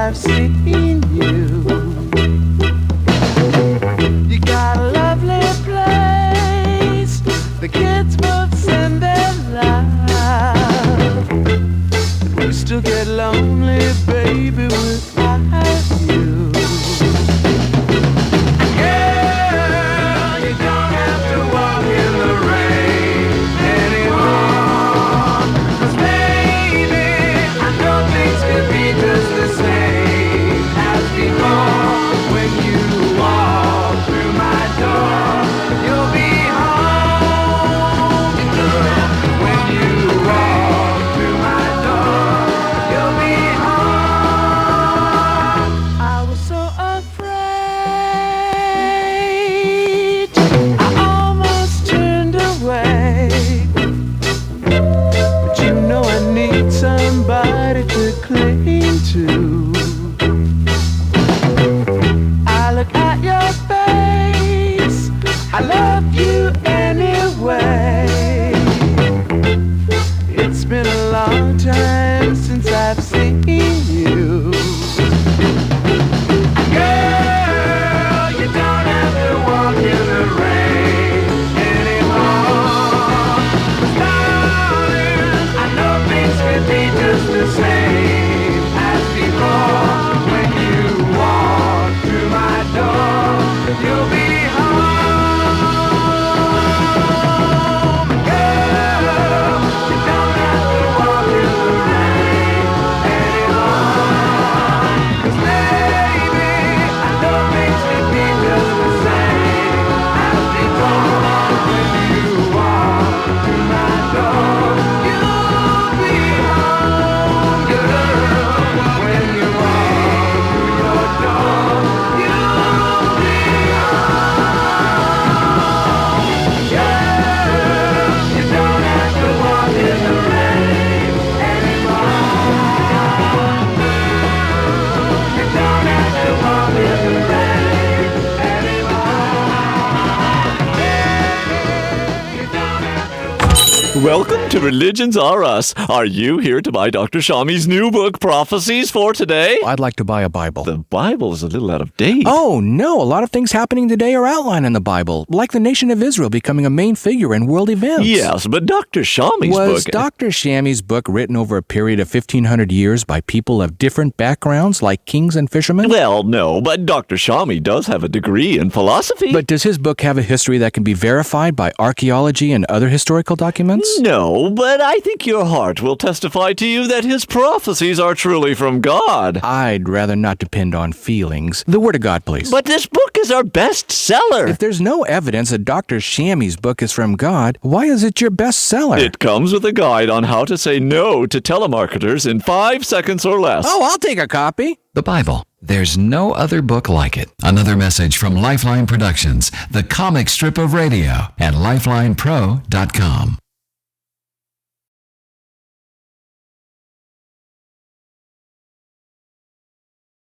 I've seen you. You got a lovely place. The kids both send their love. But we still get lonely, baby, without you. Girl, you don't have to walk in the rain anymore. 'Cause baby, I know things could be just the same as before. When you walk through my door, you'll be home, girl. When you walk through my door, you'll be home. I was so afraid, I almost turned away. But you know I need somebody to cling to. I look at your face, I love you anyway. It's been a long time since I've seen you. Girl, you don't have to walk in the rain anymore. 'Cause darling, I know things could be just the same as before. When you walk through my door, you'll be home. Girl, you don't have to walk in the rain anymore. 'Cause baby, I know things could be just the same as before. When you walk through my door, you'll be home, girl. When you walk through your door, you'll be home. Girl, you don't have to walk in the rain anymore. You don't have to walk in the rain anymore. Welcome to Religions Are Us. Are you here to buy Dr. Shami's new book, Prophecies, for today? I'd like to buy a Bible. The Bible is a little out of date. Oh, no. A lot of things happening today are outlined in the Bible, like the nation of Israel becoming a main figure in world events. Yes, but Dr. Shami's Was book... Dr. Shami's book written over a period of 1,500 years by people of different backgrounds, like kings and fishermen? Well, no, but Dr. Shami does have a degree in philosophy. But does his book have a history that can be verified by archaeology and other historical documents? No, but I think your heart will testify to you that his prophecies are truly from God. I'd rather not depend on feelings. The Word of God, please. But this book is our bestseller. If there's no evidence that Dr. Shami's book is from God, why is it your bestseller? It comes with a guide on how to say no to telemarketers in 5 seconds or less. Oh, I'll take a copy. The Bible. There's no other book like it. Another message from Lifeline Productions, the comic strip of radio, at lifelinepro.com.